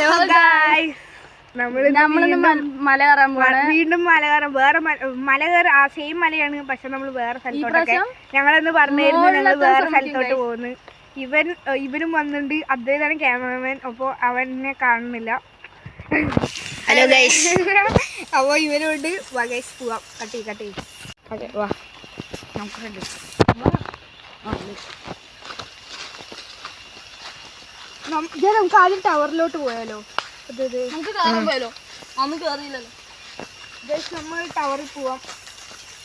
Hello guys, വീണ്ടും മല കയറാൻ വേറെ മല കയറി ആ സെയിം മലയാണ്. പക്ഷെ നമ്മൾ വേറെ സ്ഥലത്തോട്ടൊക്കെ ഞങ്ങളെന്ന് പറഞ്ഞായിരുന്നു ഞങ്ങൾ വേറെ സ്ഥലത്തോട്ട് പോകുന്നു. ഇവനും വന്നിട്ടുണ്ട്. അദ്ദേഹമാണ് ക്യാമറമാൻ. അപ്പോൾ അവനെ കാണുന്നില്ല. Hello guys. അപ്പോൾ ഇവനോട് വാ ഗൈസ് പോവാം. കട്ടി അതെ വാ നമുക്ക് നമുക്ക് ആദ്യം ടവറിലോട്ട് പോയാലോ? നമ്മൾ ടവറിൽ പോവാം.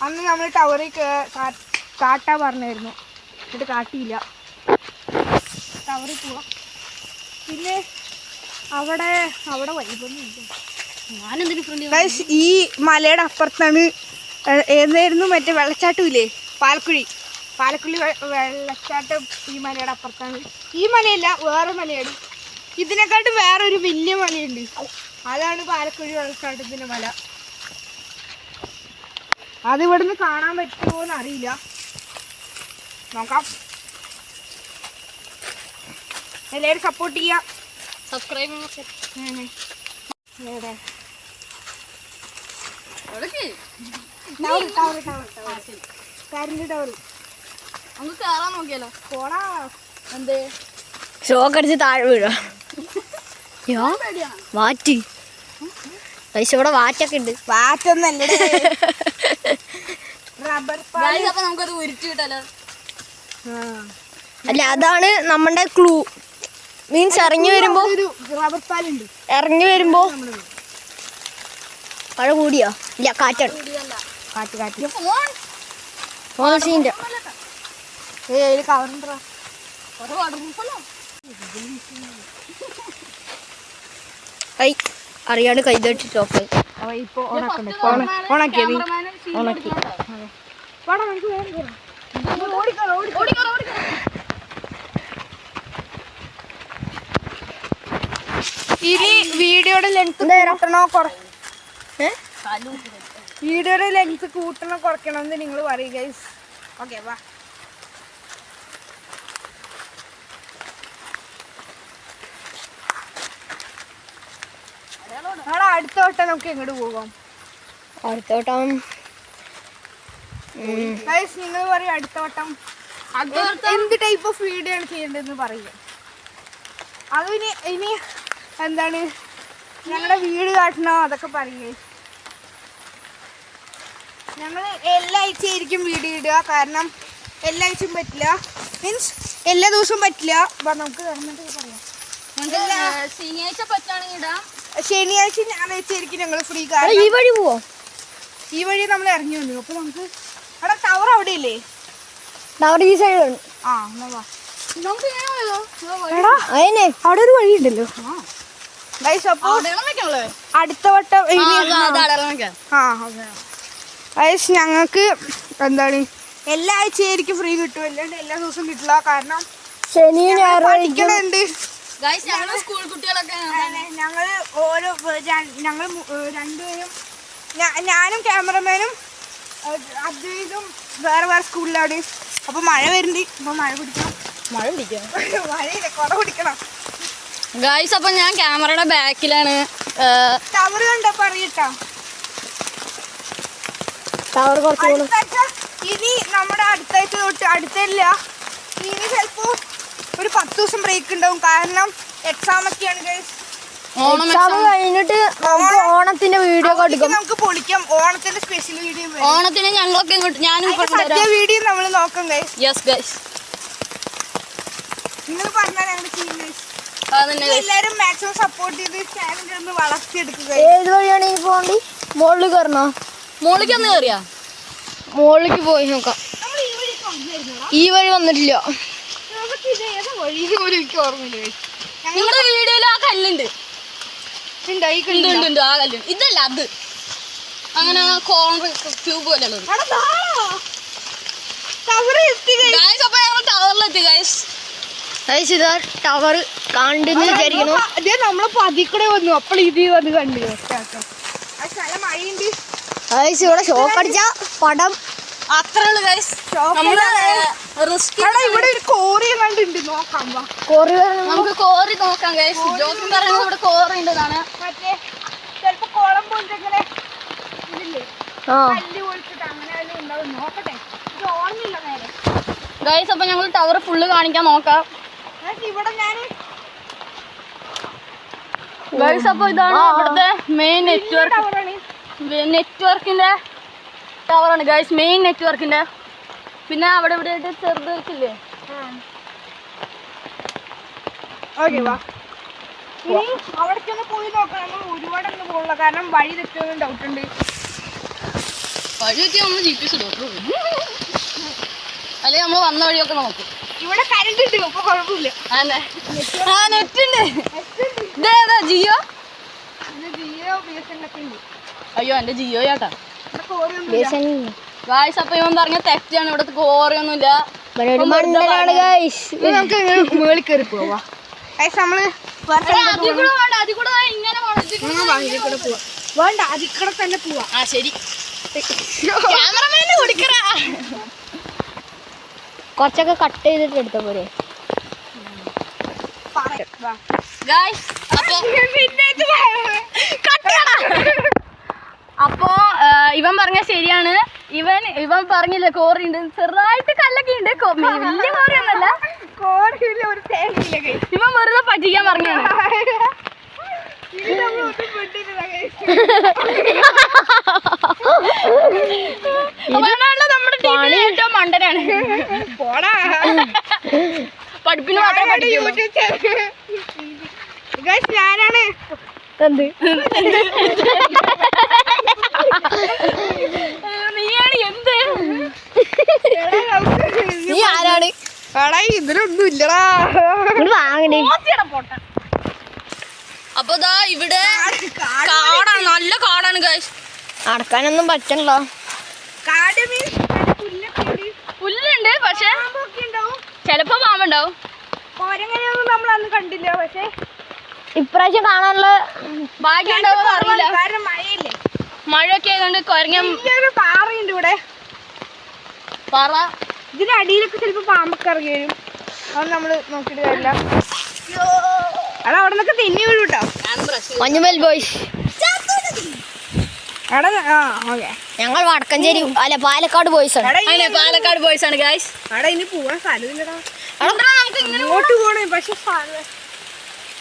അന്ന് നമ്മൾ ടവറിൽ കാട്ടാ പറഞ്ഞായിരുന്നു, എന്നിട്ട് കാട്ടിയില്ല. ടവറിൽ പോവാം. പിന്നെ അവിടെ വൈബൊന്നും ഇല്ല. ഈ മലയുടെ അപ്പുറത്താണ് ഏതായിരുന്നു മറ്റേ വെള്ളച്ചാട്ടമില്ലേ, പാലക്കുഴി വെള്ളച്ചാട്ടം. ഈ മലയുടെ അപ്പുറത്താണ്. ഈ മലയല്ല, വേറെ മലയാണ്. ഇതിനെക്കാട്ടും വേറൊരു വലിയ മലയുണ്ട്. അതാണ് പാലക്കുഴി വെള്ളച്ചാട്ടത്തിന്റെ മല. അത് ഇവിടുന്ന് കാണാൻ പറ്റുമോ എന്ന് അറിയില്ല, നോക്കാം. എല്ലാവരും സപ്പോർട്ട് ചെയ്യാം, സബ്സ്ക്രൈബ് നോക്കിയാലോ. പോടാ, എന്തേ ഷോക്കടിച്ച് താഴെ വീഴാ. വാറ്റ് പൈസ ഇവിടെ വാറ്റൊക്കെ ഉണ്ട്. വാറ്റൊന്നല്ലേ, റബ്ബർ പാല്. നമുക്കത് ഉരുട്ടി കിട്ടാലോ. അല്ല, അതാണ് നമ്മുടെ ക്ലൂ. മീൻസ് ഇറങ്ങി വരുമ്പോ റബ്ബർ പാലുണ്ട്. മഴ കൂടിയോ? ഇല്ല, കാറ്റാണ്. കാറ്റ് ഫോണിന്റെ കവറുണ്ടോ? അറിയാണ്ട് കൈ തട്ടി ടോപ്പ്. ഇപ്പൊ ഓണാക്കി ഇനി വീഡിയോയുടെ ലെങ്ത് കൂട്ടണോ കുറയ്ക്കണോ എന്ന് നിങ്ങൾ പറയും ഗൈസ്. ഓക്കെ വാ. അടുത്ത വട്ടം നമുക്ക് എങ്ങോട്ട് പോകാം? അടുത്ത വട്ടം നിങ്ങൾ പറയും അടുത്ത വട്ടം എന്ത് ടൈപ്പ് ഓഫ് വീഡിയോ ആണ് ചെയ്യേണ്ടതെന്ന് പറയുക. അത് ഇനി എന്താണ് ഞങ്ങളുടെ വീട് കാട്ടണോ അതൊക്കെ പറയുക. ഞങ്ങൾ എല്ലാ ആഴ്ചയായിരിക്കും വീഡിയോ ഇടുക. കാരണം എല്ലാ ആഴ്ചയും പറ്റില്ല, മീൻസ് എല്ലാ ദിവസവും പറ്റില്ല. നമുക്ക് പറയാം, ശനിയാഴ്ച ഞായറാഴ്ചയായിരിക്കും ഞങ്ങൾ ഫ്രീ. ഈ വഴി പോവോ? ഈ വഴി നമ്മൾ ഇറങ്ങി വന്നു. അപ്പൊ നമുക്ക് അവിടെ ടവർ അവിടെ ഇല്ലേ? ടവർ ഈ സൈഡാണ്. ആ എന്നാ വാ. അവിടെ ഒരു വഴി ഉണ്ടല്ലോ. അടുത്ത വട്ടം ഞങ്ങൾക്ക് എന്താണ് എല്ലാ ആഴ്ചയായിരിക്കും ഫ്രീ കിട്ടും, അല്ലാണ്ട് എല്ലാ ദിവസവും കിട്ടില്ല. കാരണം ശനി ഞായർ പഠിക്കണുണ്ട്. ഞങ്ങൾ രണ്ടുപേരും, ഞാനും ക്യാമറമാനും അദ്വൈതും വേറെ സ്കൂളിലാണ്. അപ്പൊ മഴ വരുന്നുണ്ട്. അപ്പൊ മഴയില്ല, കുട പിടിക്കണം ഗായ്സ്. അപ്പൊ ഞാൻ ക്യാമറയുടെ ബാക്കിലാണ്. ടവർ കണ്ടപ്പോ അറിയട്ടോ. ഇനി നമ്മുടെ അടുത്താഴ്ച തൊട്ട്, അടുത്തല്ല ഇനി ചിലപ്പോ ഒരു 10 ദിവസം ബ്രേക്ക് ഉണ്ടാവും. കാരണം എക്സാം ഒക്കെയാണ് ഗൈസ്. കഴിഞ്ഞിട്ട് ഓണത്തിന്റെ വീഡിയോ നമുക്ക് പൊളിക്കാം. ഓണത്തിന്റെ സ്പെഷ്യൽ വീഡിയോ, ഓണത്തിന് ഞങ്ങളൊക്കെ വീഡിയോ നമ്മൾ നോക്കാം ഗൈസ്. യെസ് ഗൈസ്, നിങ്ങൾ പറഞ്ഞാൽ ഞങ്ങൾ ചെയ്യും ഗൈസ്. എല്ലാരും മാക്സിമം സപ്പോർട്ട് ചെയ്ത് ചാനൽ ഒന്ന് വളർത്തിയെടുക്കുക. ഏത് വഴിയാണ് ഈ പോണ്ടി? മുകളിൽ കയറണോ? മുകളിലേക്ക് ഒന്ന് കയറിയാ? മുകളിലേക്ക് പോയി നോക്കാം. ഈ വഴി വന്നിട്ടില്ല. നിങ്ങളുടെ വീഡിയോയിൽ ആ കല്ലുണ്ട്. ആ കല്ലുണ്ട്. ഇതല്ല അത്, അങ്ങനെ കോർണർ ക്യൂബ് പോലെയുള്ളത്. ടവറിലെത്തി ഗൈസ്. ടവർ കണ്ടെന്ന് വിചാരിക്കുന്നു. നമ്മളെ പതിക്കൂടെ വന്നു. അപ്പോൾ ഇത് വന്ന് കണ്ടു. ഇവിടെ ഷോക്ക് അടിച്ച പടം അത്രേ ഉള്ളു ഗൈസ്. നമ്മള് റിസ്ക് ഇവിടെ ഒരു കോറി കണ്ടുണ്ട്, നോക്കാം വാ. നമുക്ക് കോറി നോക്കാം ഗൈസ്. ജോക്കി പറയുന്നത് ഇവിടെ കോറി ഉണ്ടെന്നാണ്. മറ്റേ ചിലപ്പോ കുളം പോലത്തെ ഇങ്ങനെ ഇതില്ലേ, കല്ല് പോലത്തെ അങ്ങനെ വല്ലതും ഉണ്ടാവും, നോക്കട്ടെ. ഇത് ഓർമ്മയില്ല നേരെ ഗൈസ്. അപ്പൊ ഞങ്ങൾ ടവർ ഫുള്ള് കാണിക്കാൻ നോക്കാം ഇവിടെ ഞാന് ഗൈസ്. അപ്പൊ ഇതാണ് ഇവിടുത്തെ മെയിൻ നെറ്റ്വർക്കിന്റെ ടവറാണ് ഗൈസ്, മെയിൻ നെറ്റ്വർക്കിന്റെ. പിന്നെ അവിടെ ഇവിടെ ആയിട്ട് ചെറുതില്ലേ. ഓക്കെ വാ, ഇനി അവിടേക്കൊന്ന് പോയി നോക്കാം. നമ്മൾ ഒരുപാടൊന്നും പോകില്ല, കാരണം വഴി തെറ്റുമെന്ന് ഡൗട്ട് ഉണ്ട്. വഴി വെച്ച് നമ്മൾ GPS ഇടും, അല്ലെങ്കിൽ നമ്മൾ വന്ന വഴിയൊക്കെ നോക്കും. ഇവിടെ കറണ്ട് ഉണ്ട്, അപ്പൊ കുഴപ്പമില്ല. നെറ്റ് ഉണ്ട്. ഇതേതാ ജിയോ? ജിയോ BSNL ഒക്കെ ഉണ്ട്. അയ്യോ എന്റെ ജിയോ ചേട്ടാ. ഇവിടെ കോറിയൊന്നും ഗായ്സ്. അപ്പൊ ഇവൻ പറഞ്ഞ തെറ്റാണ്, ഇവിടുത്തെ കോറിയൊന്നുമില്ല. നമുക്ക് മേളിൽ കയറി പോവാ. നമ്മള് വേണ്ട, അതിക്കടെ തന്നെ പോവാ. ആ ശരി. ക്യാമറമാനെ കൊടുക്കറാ. കുറച്ചൊക്കെ കട്ട് ചെയ്തിട്ട് എടുത്ത പോലെ. ഗായ്സ് അപ്പോ ഇവൻ പറഞ്ഞ ശരിയാണ്. ഇവൻ പറഞ്ഞില്ലേ കോറി ഉണ്ട്, ചെറുതായിട്ട് കല്ലൊക്കെ ഉണ്ട്, വലിയ കോറിയൊന്നല്ല. കോറിയില്ല, ഒരു തേങ്ങയില്ല. ഇവൻ വെറുതെ പറ്റിക്കാൻ പറഞ്ഞാണ്. നമ്മുടെ ടീമിലെ ഏറ്റവും മണ്ടനാണ്. പോടാ, പഠിപ്പിന് മാത്രമേ ഞാനാണ്. നീയാണ് എന്ത്? നീ ആരാണ്? ഇതിലൊന്നും ഇല്ലടാ. വാങ്ങണേ. അപ്പൊ ദാ ഇവിടെ കാടാണ്, നല്ല കാടാണ് ഗൈസ്. നടക്കാനൊന്നും പറ്റണല്ലോ. കാട് മീൻസ് പുല്ലുണ്ട്, പക്ഷെ ചിലപ്പോ പാമ്പുണ്ടാവും. കോരങ്ങനെയൊന്നും നമ്മൾ അന്ന് കണ്ടില്ല, പക്ഷെ ഇപ്രാവശ്യം കാണാനുള്ള ഭാഗ്യം ഉണ്ടാവുമെന്ന് അറിയില്ല, കാരണം മഴയില്ലേ. മഴയൊക്കെ ആയതുകൊണ്ട് കുരങ്ങ പാറയുണ്ട് ഇവിടെ. പറ ഇതിന്റെ അടിയിലൊക്കെ ചിലപ്പോ പാമ്പൊക്കെ ഇറങ്ങി വരും. അത് നമ്മള് നോക്കിട്ട് കാര്യമില്ല. എടാ അവിടെ നിന്നൊക്കെ തെന്നി വീഴും കേട്ടോ. മഞ്ഞുമൽ ബോയ്സ്. എടാ ഓക്കെ, ഞങ്ങൾ വടക്കഞ്ചേരി അല്ല പാലക്കാട് ബോയ്സ് ആണ്. പാലക്കാട് ബോയ്സ് ആണ് ഗൈസ്. എടാ ഇനി പോവാൻ സ്ഥലമില്ലടാ. ഇങ്ങോട്ട് പോണേ, പക്ഷെ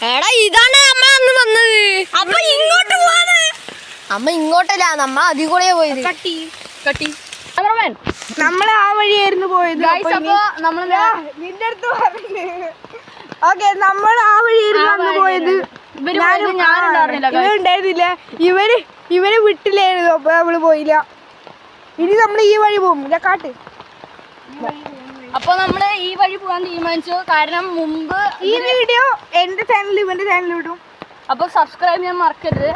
എടാ ഇതാണ് അമ്മ അന്ന് വന്നത്. അപ്പൊ ഇങ്ങോട്ട് പോവാണ്. അമ്മ ഇങ്ങോട്ടല്ല, നമ്മ അതി കൂടെ പോയത്. കട്ടി ക്യാമറമാൻ, നമ്മള് ആ വഴിയായിരുന്നു പോയത്. ഗൈസ് അപ്പൊ നമ്മള് നിന്റെ അടുത്ത് പറഞ്ഞു. ഓക്കെ, നമ്മൾ ആ വഴിയായിരുന്നു അന്ന് പോയത്. ഉണ്ടായിരുന്നില്ല, ഇവര് വിട്ടില്ലായിരുന്നു, അപ്പൊ നമ്മള് പോയില്ല. ഇനി നമ്മൾ ഈ വഴി പോകും. കാട്ട്. അപ്പൊ നമ്മള് ഈ വഴി പോകാൻ തീരുമാനിച്ചു, കാരണം മുമ്പ് ഈ വീഡിയോ എന്റെ ചാനലിൽ ഇവന്റെ ചാനലിൽ വിടും. അപ്പൊ സബ്സ്ക്രൈബ് ചെയ്യാൻ മറക്കരുത്.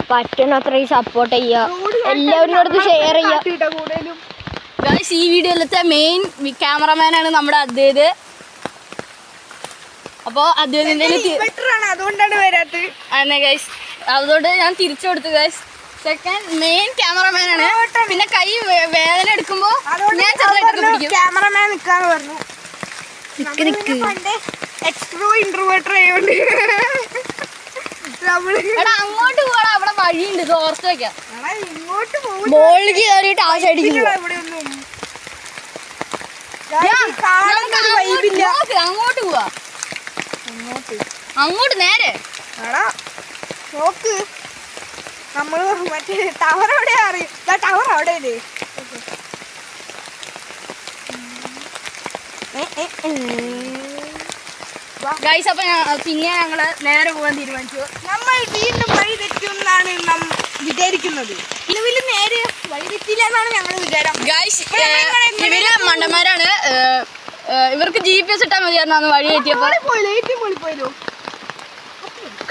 പറ്റുന്നത്രയും സപ്പോർട്ട് ചെയ്യാ, എല്ലാവരോടും ഷെയർ ചെയ്യാ. ഗൈസ് ഈ വീഡിയോയിലത്തെ മെയിൻ ക്യാമറമാനാണ് നമ്മുടെ അദ്വൈത്. അപ്പൊ അദ്വൈതിന്റെ അതുകൊണ്ടാണ് വരാത്തത്. അതെ ഗൈസ്, അതുകൊണ്ട് ഞാൻ തിരിച്ചു കൊടുത്തു ഗൈസ്. Second main ക്യാമറമാനാണ്. പിന്നെ കൈ വേദന എടുക്കുമ്പോ ഞാൻ ചെറുതായിട്ടൊക്കെ പിടിക്കും. ക്യാമറമാൻ നിക്കാന്ന് പറഞ്ഞു. എക്സ്ട്രോ ഇൻട്രോവേർട്ടർ ആയോണ്ട് എടാ അങ്ങോട്ട് പോടാ, അവിടെ വഴിയുണ്ട്, ഇത് ഓർത്ത് വെക്കാം. ഇങ്ങോട്ട് പോകും. മോളിലേക്ക് കയറിയിട്ട് ആ സൈഡിൽ അങ്ങോട്ട് പോവാ, അങ്ങോട്ട് നേരെ. നോക്ക്, നമ്മള് മറ്റേ ടവർ എവിടെയാ അറിയും. ടവർ അവിടെ ഗൈസ്. അപ്പൊ പിന്നെ ഞങ്ങള് നേരെ പോകാൻ തീരുമാനിച്ചു. നമ്മൾ വീണ്ടും വഴി തെറ്റുമെന്നാണ് വിചാരിക്കുന്നത്. ഇനി നേരെ വഴി തെറ്റില്ല എന്നാണ് ഞങ്ങളുടെ വിചാരം. ഗൈസ് ഇവര് മണ്ടന്മാരാണ്. ഇവർക്ക് GPS ഇട്ടാൽ മതിയായിരുന്നു വഴി തെറ്റിയപ്പോ. പോയല്ലോ,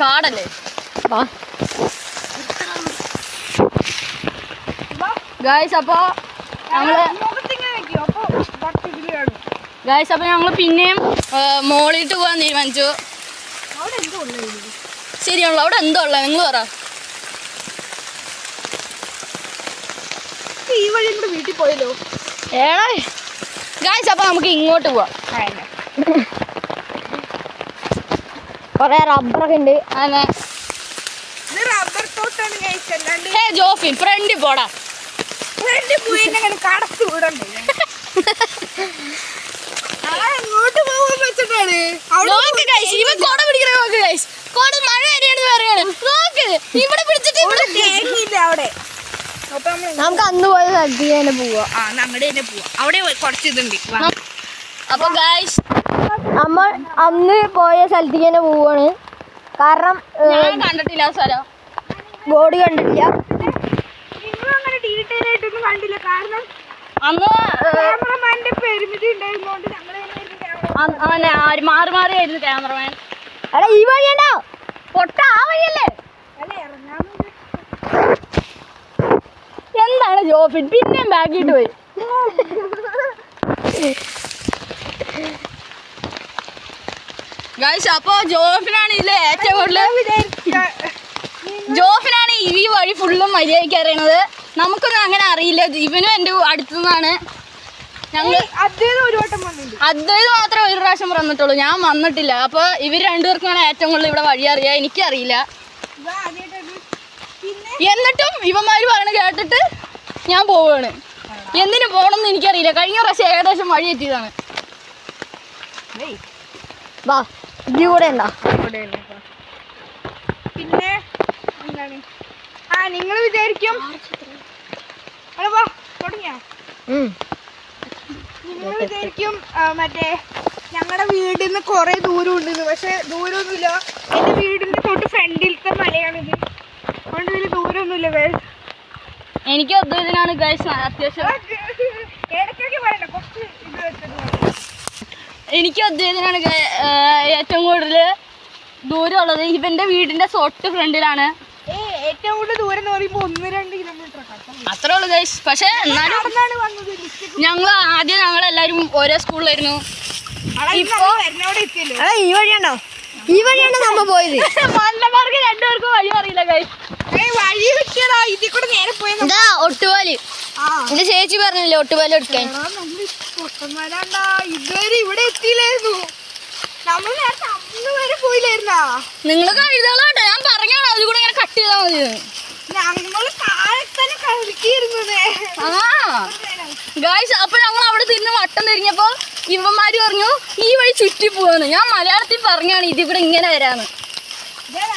കാടല്ലേ ഗൈസ്. അപ്പൊ ഞങ്ങള് പിന്നെയും മോളിട്ട് പോകാൻ തീരുമാനിച്ചു. ശരിയാണല്ലോ, അവിടെ എന്തോ ഉള്ളത് നിങ്ങൾ പറ. നമുക്ക് ഈ വഴി കൂടെ വീട്ടിൽ പോയല്ലോ. ഏടാ ഗായ്സ്, അപ്പൊ നമുക്ക് ഇങ്ങോട്ട് പോവാം. കൊറേ റബ്ബറൊക്കെ ഉണ്ട്. അങ്ങനെ ഇത് റബ്ബർ തോട്ടാണ് ഗൈസ്. അല്ലാണ്ട് ജോഫിൻ ഫ്രണ്ടിൽ പോടാ. ഫ്രണ്ടിൽ പോയി അങ്ങനെ കടത്ത് വിടണ്ടേ. എങ്ങോട്ട് പോകുന്ന വെച്ചിട്ടാണ് നോക്ക് ഗൈസ്, ഇവൻ കൊട പിടിക്കണ നോക്ക് ഗൈസ്. കൊട മഴ വരെയാണെന്ന് പറയാണ്. നോക്ക് ഇവിടെ പിടിച്ചിട്ട് ഇവിടെ തേങ്ങിയില്ല അവിടെ. അപ്പൊ നമുക്ക് അന്ന് പോയ സ്ഥലത്ത് തന്നെ പോവാ. അങ്ങടെ തന്നെ പോവാം. അവിടെ കുറച്ച് ഇതുണ്ട്. അപ്പൊ ഗൈസ്, നമ്മൾ അന്ന് പോയ സ്ഥലത്തേക്ക് തന്നെ പോവാണ്. കാരണം ഞാൻ കണ്ടിട്ടില്ല ആ സ്ഥലം. ബോർഡ് കണ്ടിട്ടില്ല. നിങ്ങളും അങ്ങനെ ഡീറ്റെയിൽ ആയിട്ടൊന്നും കണ്ടില്ല. കാരണം അന്ന് ക്യാമറമാന്റെ പെരുമിതി ഉണ്ടായിരുന്നോണ്ട് ഞങ്ങൾ മാറി മാറിയായിരുന്നു ക്യാമറമാൻ. എടാ ഈ വഴിയുണ്ടോ? പൊട്ട ആ വഴിയല്ലേ? എന്താണ് ജോഫിൻ പിന്നെയും ബാക്കിട്ട് പോയി? ഗൈസ്, അപ്പൊ ജോഫിനാണ് ഇതില് ഏറ്റവും ജോഫിനാണ് ഈ വഴി ഫുള്ളും മര്യാദയ്ക്ക് അറിയണത്. നമുക്കൊന്നും അങ്ങനെ അറിയില്ല. ഇവനും എൻ്റെ അടുത്തുനിന്നാണ്. ഞങ്ങൾ ഒരു വട്ടം വന്നിട്ടുണ്ട്. അദ്വൈത് മാത്രമേ ഒരു പ്രാവശ്യം വന്നിട്ടുള്ളൂ. ഞാൻ വന്നിട്ടില്ല. അപ്പൊ ഇവർ രണ്ടുപേർക്കാണ് ഏറ്റവും കൂടുതൽ ഇവിടെ വഴി അറിയാം. എനിക്കറിയില്ല. എന്നിട്ടും ഇവന്മാര് പറയണ കേട്ടിട്ട് ഞാൻ പോവാണ്. എന്തിനു പോകണമെന്ന് എനിക്കറിയില്ല. കഴിഞ്ഞ പ്രാവശ്യം ഏകദേശം വഴി എത്തിയതാണ്. വാ ഇജ്ജ് കൂടെ ഉണ്ടോ? പിന്നെ എന്താണ് നിങ്ങൾ വിചാരിക്കും തുടങ്ങിയ നിങ്ങൾ വിചാരിക്കും മറ്റേ ഞങ്ങളുടെ വീടിൽ നിന്ന് കുറെ ദൂരം ഉണ്ടെന്ന്. പക്ഷെ ദൂരമൊന്നുമില്ല. എൻ്റെ വീടിന്റെ തൊട്ട് ഫ്രണ്ടിലത്തെ മലയാണിത്. അതുകൊണ്ട് വലിയ ദൂരമൊന്നുമില്ല. എനിക്ക് അദ്വൈതിനാണ് ഗൈസ് അത്യാവശ്യം. ഇടയ്ക്കൊക്കെ പറയണ്ട, കുറച്ച് ഇത് വെച്ചിട്ട് എനിക്ക് അദ്വൈതിനാണ് ഏറ്റവും കൂടുതൽ ദൂരമുള്ളത്. ഇവന്റെ വീടിന്റെ തൊട്ട് ഫ്രണ്ടിലാണ്. ഏറ്റവും കൂടുതൽ ദൂരം എന്ന് പറയുമ്പോൾ 1-2 കിലോമീറ്റർ അത്രേ ഉള്ളു ഗൈസ്. പക്ഷെ എന്നാലും ഞങ്ങളെല്ലാരും ഒരേ സ്കൂളിലായിരുന്നു. ഈ വഴിയാണോ? ഈ വഴിയാണോ നമ്മ പോയത്? മല്ലമാർക്ക് രണ്ടുപേർക്കും വഴി അറിയില്ല ഗൈസ്. വഴി കിട്ടിയതാ. ഇതിൽ കൂടെ നേരെ പോയത് ഇതാ ഒട്ടുപാല്. എന്റെ ചേച്ചി പറഞ്ഞില്ലേ ഒട്ടുപാല് എടുക്കാൻ. ഇതുവരെ ഇവിടെ എത്തിയില്ലായിരുന്നു. നമ്മൾ നേരത്തെ അന്ന് വരെ പോയില്ലായിരുന്നാ. നിങ്ങൾ കഴുതകളാട്ടോ, ഞാൻ പറഞ്ഞാണ് അത് കൂടെ ഇങ്ങനെ കട്ട് ചെയ്താൽ മതി. ഞങ്ങള് താഴെ തന്നെ കളിക്കിരുന്നത്. ഗായ്സ്, അപ്പൊ ഞങ്ങൾ അവിടെ തിരിഞ്ഞ് വട്ടം തിരിഞ്ഞപ്പോ ഇവന്മാര് പറഞ്ഞു ഈ വഴി ചുറ്റി പോവാന്ന്. ഞാൻ മലയാളത്തിൽ പറഞ്ഞാണ് ഇതിൽ കൂടെ ഇങ്ങനെ വരാന്ന്.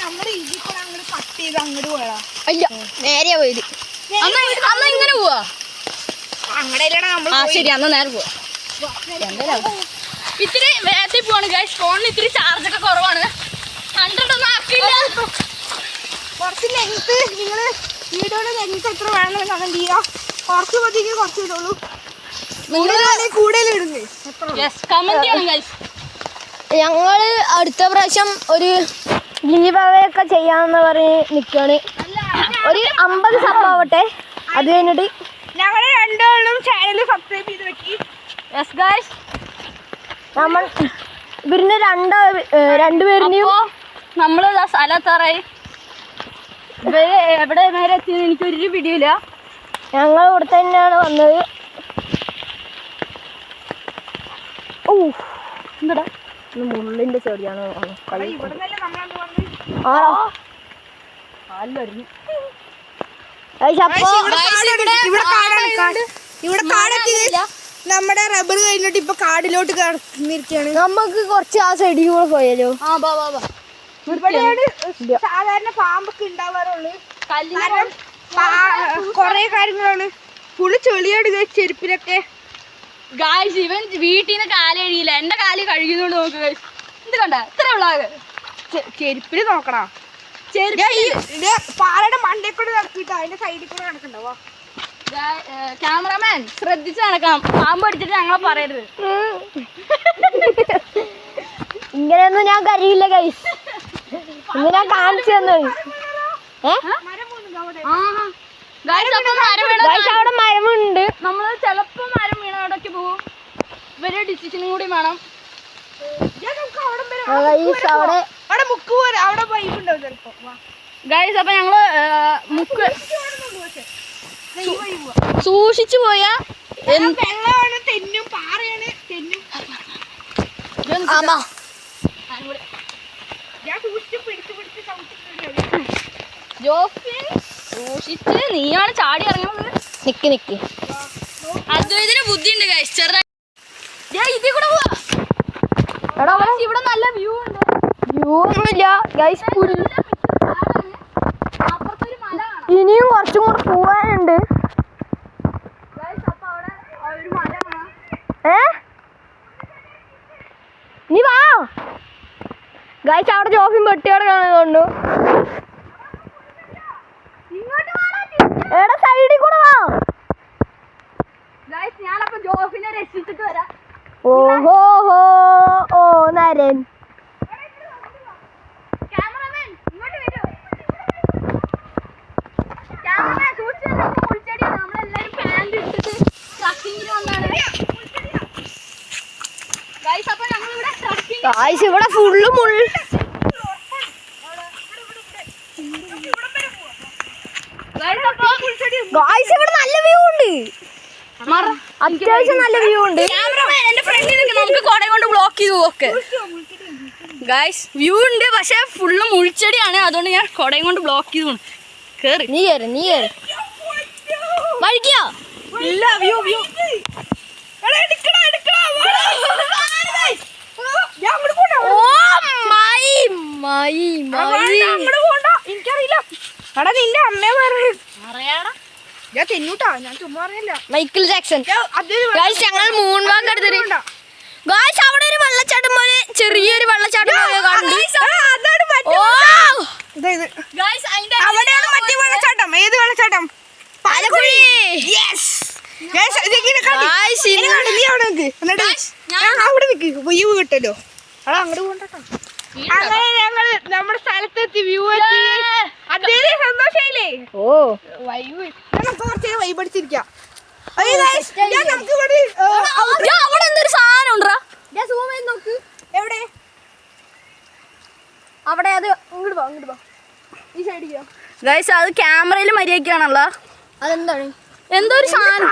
നമ്മുടെ ഇതിൽ കൂടെ അങ്ങോട്ട് കട്ട് ചെയ്ത് അങ്ങോട്ട് പോയാ. അല്ല നേരെയാ പോയത്. അന്ന് ഇങ്ങനെ പോവാ. അങ്ങടെയാണ് ശരി, അന്ന് നേരെ പോവാ. ഇത്തിരി വേഗത്തിൽ പോവാണ് ഗൈസ്. ഫോണിന് ഇത്തിരി ചാർജൊക്കെ കുറവാണ്. 100 ഒന്നും ആക്കില്ല. കുറച്ച് ലെങ്ത് നിങ്ങള് വീഡിയോയുടെ ലെങ്ത് എത്ര വേണമെന്ന് കമന്റ് ചെയ്യുക. കുറച്ച് മതിക്ക് കുറച്ച് ഇടുള്ളൂ. നിങ്ങൾ കൂടുതൽ ഇടുന്നേ കമന്റ് ചെയ്യണം ഗൈസ്. ഞങ്ങള് അടുത്ത പ്രാവശ്യം ഒരു ഗീവ് അവേ ഒക്കെ ചെയ്യാന്ന് പറഞ്ഞ് നിൽക്കാണ്. ഒരു 50 സബ്ബാവട്ടെ. അത് കഴിഞ്ഞിട്ട് ഞങ്ങള് രണ്ടുപേരും ചാനൽ സബ്സ്ക്രൈബ് ചെയ്ത് വെക്കി. യെസ് ഗൈസ്, നമ്മൾ ഇവരിന് രണ്ടുപേരിനെയും നമ്മള് സ്ഥലത്താറായി. ഇവര് എവിടെ നേരെ എത്തിയെന്ന് എനിക്കൊരു പിടിയില്ല. ഞങ്ങൾ ഇവിടെ തന്നെയാണ് വന്നത്. ഓ എന്താ മുള്ളിന്റെ ചെടിയാണ്. ഇവിടെ കാടെത്തി. നമ്മുടെ റബ്ബർ കഴിഞ്ഞിട്ട് ഇപ്പൊ കാടിലോട്ട് കടന്നിരിക്കുകയാണ്. നമുക്ക് കുറച്ച് ആ സൈഡിൽ കൂടെ പോയാലോ? ഇവിടെയാണ് സാധാരണ പാമ്പൊക്കെ ഉണ്ടാവാറുള്ളു. കൊറേ കാര്യങ്ങളാണ്. ഫുള്ള് ചെളിയോട് ചെരുപ്പിലൊക്കെ. ഗായ്സ്, ഇവൻ വീട്ടിൽ നിന്ന് കാല് കഴിയില്ല. എന്റെ കാല് കഴുകുന്നോണ്ട് നോക്ക് ഗായ്സ്. ഇത് കണ്ട ഇത്ര ഉള്ളാകെ ചെരുപ്പില് നോക്കണ. പാറയുടെ മണ്ടേ കൂടെ നടക്കിട്ട് അതിന്റെ സൈഡിൽ കൂടെ കണക്കുണ്ടാവോ? ക്യാമറമാൻ ശ്രദ്ധിച്ച് നടക്കണം. പാമ്പ് അടിച്ചിട്ട് ഞങ്ങളെ പറയരുത്. ഇങ്ങനെയൊന്നും ഞാൻ കരയില്ല ഗൈസ്. ഇങ്ങനെ കാണിച്ചു തന്നു. അവിടെ മരമുണ്ട്. നമ്മള് ചെലപ്പോ മരം വീണോടൊക്കെ പോകും. ഇവര് ഡിസിഷനും കൂടി വേണം. അവിടെ മുക്ക് പോലെ അവിടെ പൈപ്പ് ഉണ്ടാവും ചിലപ്പോ. ഗൈസ്, അപ്പൊ ഞങ്ങള് മുക്ക് സൂക്ഷിച്ചു പോയാ വെള്ളമാണ്, തെന്നും പാറയാണ്, തെന്നും. ആമാ ഞാൻ സൂക്ഷിച്ച് പിടിച്ച് ചവിട്ടി. ജോഫിൻ സൂക്ഷിച്ച്, നീയാണ് ചാടി ഇറങ്ങുന്നത്. നിക്ക് അദ്വൈതിന് ബുദ്ധിയുണ്ട് ഗൈസ്, ചെറുതായി ഇതിൽ കൂടെ പോവാ. എടാ ഇവിടെ നല്ല വ്യൂ ഉണ്ട്. വ്യൂ ഒന്നുമില്ല ഗൈസ്, അപ്പുറത്തൊരു മല കാണാം. ഇനിയും കുറച്ചും കൂടെ പോവാനുണ്ട്. ഗൈസ് അപ്പൊ അവിടെ ഒരു മല കാണാം. നീ വാ ഗൈസ്, അവിടെ ജോഫിൻ പെട്ടിയോടെ കാണുന്നുണ്ട്. എടാ സൈഡിൽ കൂടെ വാ. ഗൈസ് ഞാനപ്പോ ജോഫിനെ രക്ഷിച്ചിട്ട് വരാം. ഓഹോ ഓ നരൻ. ക്യാമറമാൻ ഇങ്ങോട്ട് വരൂ. ക്യാമറമാൻ സൂക്ഷിച്ചു, നമുക്ക് മുൾച്ചെടിയാണ്. നമ്മളെല്ലാരും പാന്റ് ഇട്ടിട്ട് ട്രക്കിങ്ങിന് വന്നാണ്. ഗൈസ് അപ്പൊ ഞങ്ങളിവിടെ ട്രക്കിങ്. ഗൈസ് ഇവിടെ ഫുള്ള് മുൾ. ഗൈസ് ഇവിടെ നല്ല വ്യൂ ഉണ്ട്, അത്യാവശ്യം നല്ല വ്യൂ ഉണ്ട്. ക്യാമറമാൻ എന്റെ ഫ്രണ്ടിൽ നിൽക്കും, നമുക്ക് കൊട കൊണ്ട് ബ്ലോക്ക് ചെയ്തു ഒക്കെ. ഗൈസ് വ്യൂ ഉണ്ട്, പക്ഷെ ഫുള്ള് മുൾച്ചെടിയാണ്. അതുകൊണ്ട് ഞാൻ കൊടയും കൊണ്ട് ബ്ലോക്ക് ചെയ്തു. കേറി നീ കേറ് വഴിക്കോ. ഇല്ല, വ്യൂ ഓ മൈ മൈ മൈ. എനിക്കറിയില്ല. എടാ നിന്റെ അമ്മയെ പറഞ്ഞു. അറിയാടാ. ഞാൻ തെന്നൂട്ടാ, ഞാൻ ചുമ്മാ അറിയില്ല. Michael Jackson. ഗൈസ് ഞങ്ങൾ മൂൺ വാക്ക് എടുത്തിട്ട് ഗൈസ് അവിടെ ഒരു വെള്ളച്ചാട്ടം പോലെ, ചെറിയൊരു വെള്ളച്ചാട്ടം പോലെ കണ്ടു. ഓ ഗൈസ് അതിന്റെ അവിടെയാണ് മറ്റേ വെള്ളച്ചാട്ടം. ഏത് വെള്ളച്ചാട്ടം? പാലക്കുഴി. Guys, അവിടെ നിക്ക്, വ്യൂ കിട്ടല്ലോ. അടാ അങ്ങോട്ട് പോകണ്ടോ. അങ്ങനെ ഞങ്ങള് നമ്മുടെ സ്ഥലത്തെത്തി, വ്യൂ എത്തി. അതേ സന്തോഷായില്ലേ? ഓ വൈബ്. നമുക്ക് കുറച്ച് വൈബ് അടിച്ചിരിക്കാം. നമുക്ക് ഇവിടെ അവിടെ എന്തൊരു സാധനം ഉണ്ടോ? നോക്ക് എവിടെ? അവിടെ. അത് ഇങ്ങോട്ട് പോ ഈ സൈഡിലോ. ഗൈസ് അത് ക്യാമറയിൽ മര്യാദക്കാണല്ലോ. അതെന്താണ്? എന്തോ ഒരു സാധനം.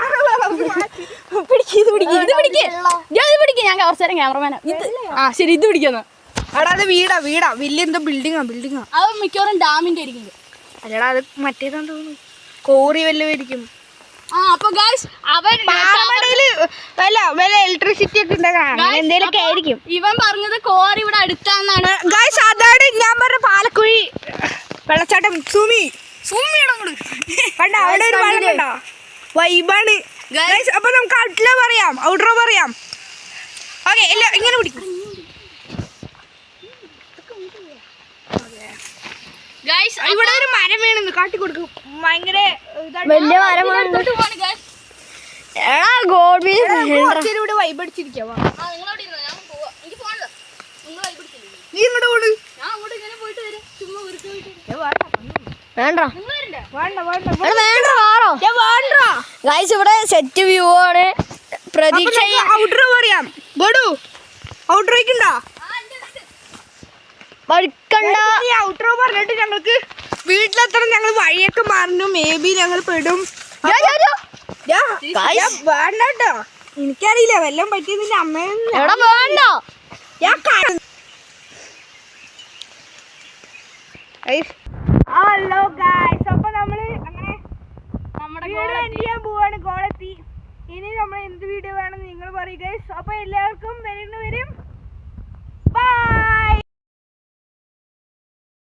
ഇത് പിടിക്ക്. ഞാൻ കുറച്ചു നേരം ക്യാമറമാനാ. ഇത് ശരി, ഇത് പിടിക്കുന്നു. അടാ അത് വീടാ വലിയ എന്തോ ബിൽഡിങ്ങാ. അത് മിക്കവാറും ഡാമിന്റെ ആയിരിക്കും. അല്ലടാ അത് മറ്റേതാന്ന് തോന്നുന്നു, കോറി വല്ലതായിരിക്കും. അപ്പൊ ഗൈസ് അവൻ വല്ല ഇലക്ട്രിസിറ്റി ഒക്കെ ഉണ്ടാകാൻ എന്തേലൊക്കെ ആയിരിക്കും. ഇവൻ പറഞ്ഞത് കോറി ഇവിടെ അടുത്താന്നാണ്. ഗൈസ് അതാണ് ഞാൻ പറഞ്ഞ പാലക്കുഴി വെള്ളച്ചാട്ടം. കണ്ട അവിടെ ഒരു വെള്ളം കണ്ടോ? വൈബാണ്. ഗൈസ് അപ്പൊ നമുക്ക് ഔട്ട്ലോ പറയാം, ഔട്ട്റോ പറയാം. ഓക്കെ എല്ലാം ഇങ്ങനെ പിടിക്കും. ഗൈസ് ഇവിടെ ഒരു മരം വീണെന്ന് കാട്ടി കൊടുക്കും. ഭയങ്കര വലിയ മരമാണ്. എടാ ഗോഡ് ഇവിടെ വൈബ് അടിച്ചിരിക്കാവാ. നീ ഇങ്ങോട്ട് പോണ്. വേണ്ട വേണ്ട ഗൈസ് ഇവിടെ സെറ്റ് വ്യൂ ആണ്. പ്രതീക്ഷ ഔട്ട്റോ പറയാം. ബോഡു ഔട്ട്റോയ്ക്കുണ്ടോ? വഴിക്കണ്ട. ഔട്ട്റോ പറഞ്ഞിട്ട് ഞങ്ങൾക്ക് വീട്ടിലെത്തണം. ഞങ്ങൾ വഴിയൊക്കെ മറന്നു, മേ ബി ഞങ്ങൾ പെടും. വേണ്ട കേട്ടോ, എനിക്കറിയില്ല വല്ലതും പറ്റിയതിന്റെ അമ്മയൊന്നും. എടാ വേണ്ട. ഹലോ ഗൈസ്, അപ്പൊ നമ്മള് അങ്ങനെ നമ്മുടെ വീട് എൻഡ് ചെയ്യാൻ പോവാണ്. ഗോളെത്തി. ഇനി നമ്മൾ എന്ത് വീഡിയോ വേണമെന്ന് നിങ്ങൾ പറയും ഗൈസ്. അപ്പൊ എല്ലാവർക്കും വരും.